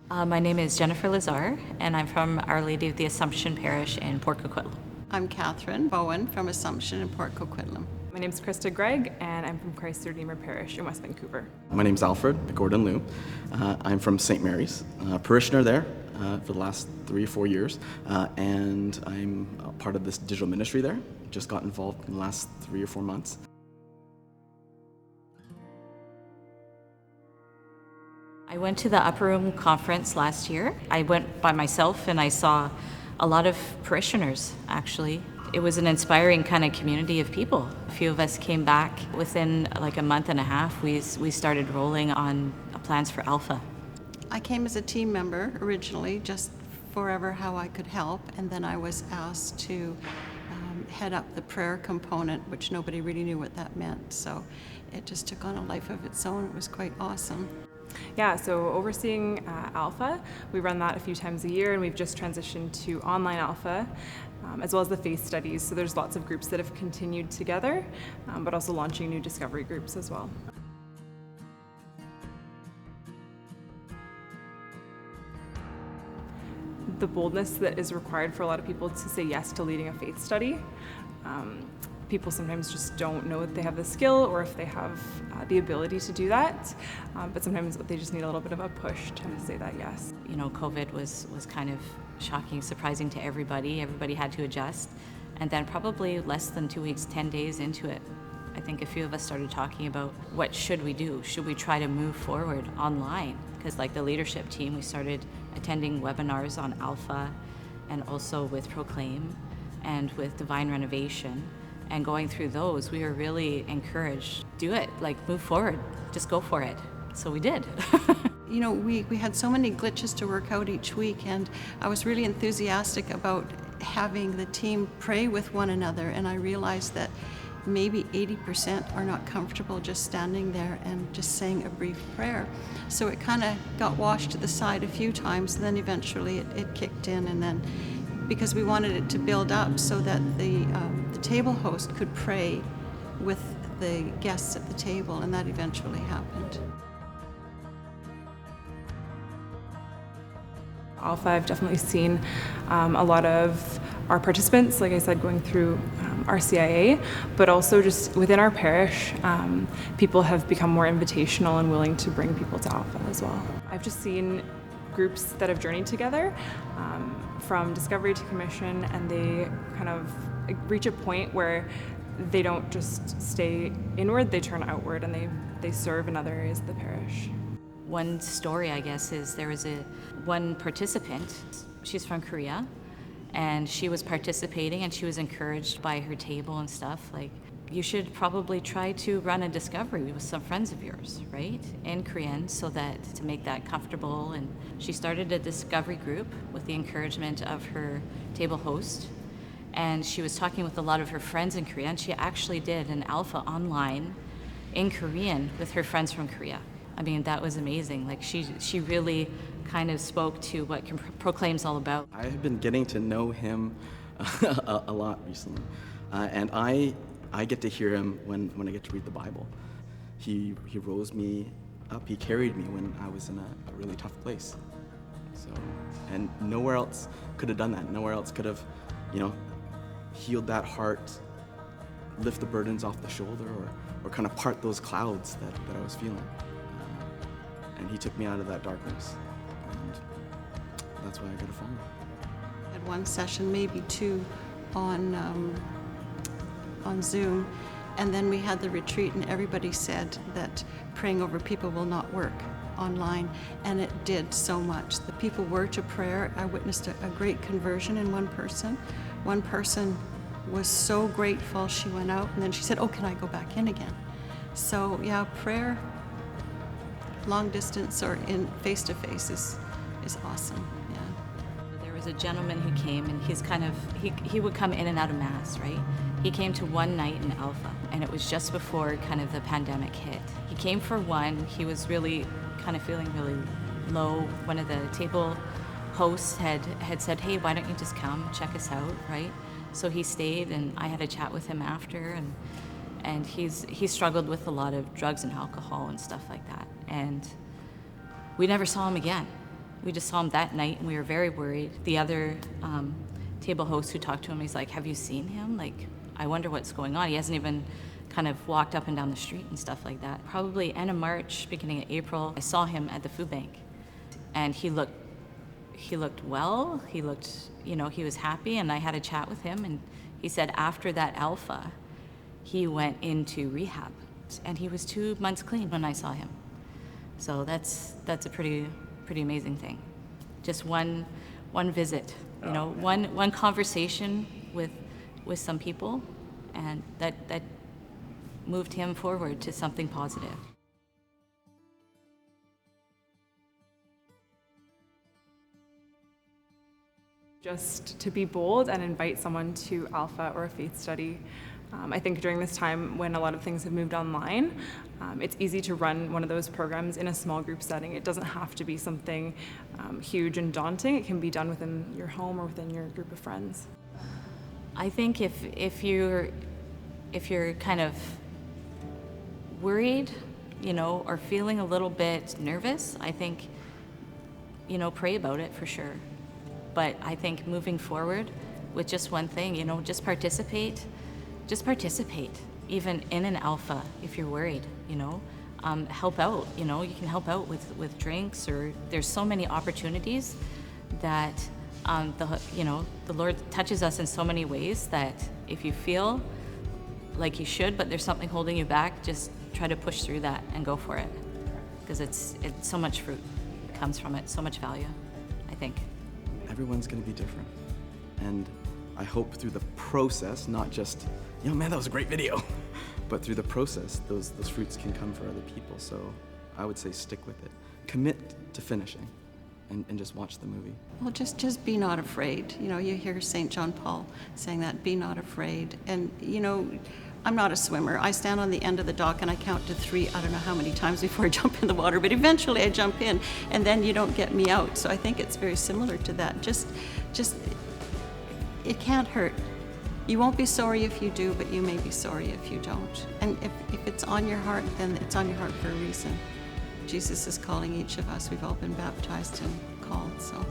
My name is Jennifer Lazar, and I'm from Our Lady of the Assumption Parish in Port Coquitlam. I'm Catherine Bowen from Assumption in Port Coquitlam. My name's Krista Gregg, and I'm from Christ the Redeemer Parish in West Vancouver. My name's Alfred Gordon Liu. I'm from St. Mary's, parishioner there for the last 3 or 4 years, and I'm a part of this digital ministry there. Just got involved in the last 3 or 4 months. I went to the Upper Room conference last year. I went by myself and I saw a lot of parishioners, actually. It was an inspiring kind of community of people. A few of us came back within like a month and a half. We started rolling on plans for Alpha. I came as a team member originally, just forever how I could help, and then I was asked to head up the prayer component, which nobody really knew what that meant. So it just took on a life of its own. It was quite awesome. Yeah, so overseeing Alpha, we run that a few times a year, and we've just transitioned to online Alpha, as well as the faith studies. So there's lots of groups that have continued together, but also launching new discovery groups as well. The boldness that is required for a lot of people to say yes to leading a faith study. People sometimes just don't know that they have the skill or if they have the ability to do that, but sometimes they just need a little bit of a push to say that yes. You know, COVID was kind of shocking, surprising to everybody. Everybody had to adjust. And then probably less than 2 weeks, 10 days into it, I think a few of us started talking about what should we do? Should we try to move forward online? Because like the leadership team, we started attending webinars on Alpha and also with Proclaim and with Divine Renovation. And going through those, we were really encouraged, do it, like move forward, just go for it. So we did. You know, we had so many glitches to work out each week, and I was really enthusiastic about having the team pray with one another, and I realized that maybe 80% are not comfortable just standing there and just saying a brief prayer. So it kind of got washed to the side a few times, and then eventually it kicked in, and then because we wanted it to build up so that the table host could pray with the guests at the table, and that eventually happened. Alpha, I've definitely seen a lot of our participants, like I said, going through RCIA, but also just within our parish, people have become more invitational and willing to bring people to Alpha as well. I've just seen groups that have journeyed together from discovery to commission, and they kind of reach a point where they don't just stay inward, they turn outward, and they serve in other areas of the parish. One story, I guess, is there was one participant, she's from Korea, and she was participating and she was encouraged by her table and stuff, like, you should probably try to run a discovery with some friends of yours, right, in Korean, so that to make that comfortable. And she started a discovery group with the encouragement of her table host, and she was talking with a lot of her friends in Korea, and she actually did an Alpha online in Korean with her friends from Korea. I mean, that was amazing. Like she really kind of spoke to what Proclaim's all about. I have been getting to know him a lot recently, and I get to hear him when I get to read the Bible. He rose me up, he carried me when I was in a really tough place. So, and nowhere else could have done that. Nowhere else could have, healed that heart, lift the burdens off the shoulder, or kind of part those clouds that I was feeling. And he took me out of that darkness, and that's why I got to follow. I had one session, maybe two, on Zoom, and then we had the retreat, and everybody said that praying over people will not work online, and it did so much. The people were to prayer. I witnessed a great conversion in one person. One person was so grateful, she went out, and then she said, "Oh, can I go back in again?" So yeah, prayer, long distance or in face-to-face is awesome. Yeah. There was a gentleman who came, and he would come in and out of Mass, right? He came to one night in Alpha, and it was just before kind of the pandemic hit. He came for one. He was really kind of feeling really low. One of the table hosts had said, "Hey, why don't you just come check us out," right? So he stayed, and I had a chat with him after, and he struggled with a lot of drugs and alcohol and stuff like that. And we never saw him again. We just saw him that night, and we were very worried. The other table host who talked to him, he's like, have you seen him? Like, I wonder what's going on. He hasn't even kind of walked up and down the street and stuff like that. Probably end of March, beginning of April, I saw him at the food bank, and he looked well. He looked, he was happy, and I had a chat with him, and he said after that Alpha, he went into rehab, and he was 2 months clean when I saw him. So that's a pretty amazing thing. Just one visit, one conversation with some people, and that moved him forward to something positive. Just to be bold and invite someone to Alpha or a faith study. I think during this time when a lot of things have moved online, it's easy to run one of those programs in a small group setting. It doesn't have to be something huge and daunting. It can be done within your home or within your group of friends. I think if you're kind of worried, or feeling a little bit nervous, I think, pray about it for sure. But I think moving forward with just one thing, just participate. Just participate, even in an Alpha if you're worried, help out, you can help out with drinks, or there's so many opportunities that the Lord touches us in so many ways that if you feel like you should, but there's something holding you back, just try to push through that and go for it, because it's so much fruit comes from it, so much value, I think. Everyone's going to be different, and I hope through the process, not just, man, that was a great video, but through the process, those fruits can come for other people. So I would say stick with it. Commit to finishing, and just watch the movie. Well, just be not afraid. You hear St. John Paul saying that, be not afraid. And, I'm not a swimmer. I stand on the end of the dock and I count to 3, I don't know how many times before I jump in the water, but eventually I jump in, and then you don't get me out. So I think it's very similar to that. Just it can't hurt. You won't be sorry if you do, but you may be sorry if you don't. And if it's on your heart, then it's on your heart for a reason. Jesus is calling each of us. We've all been baptized and called, so.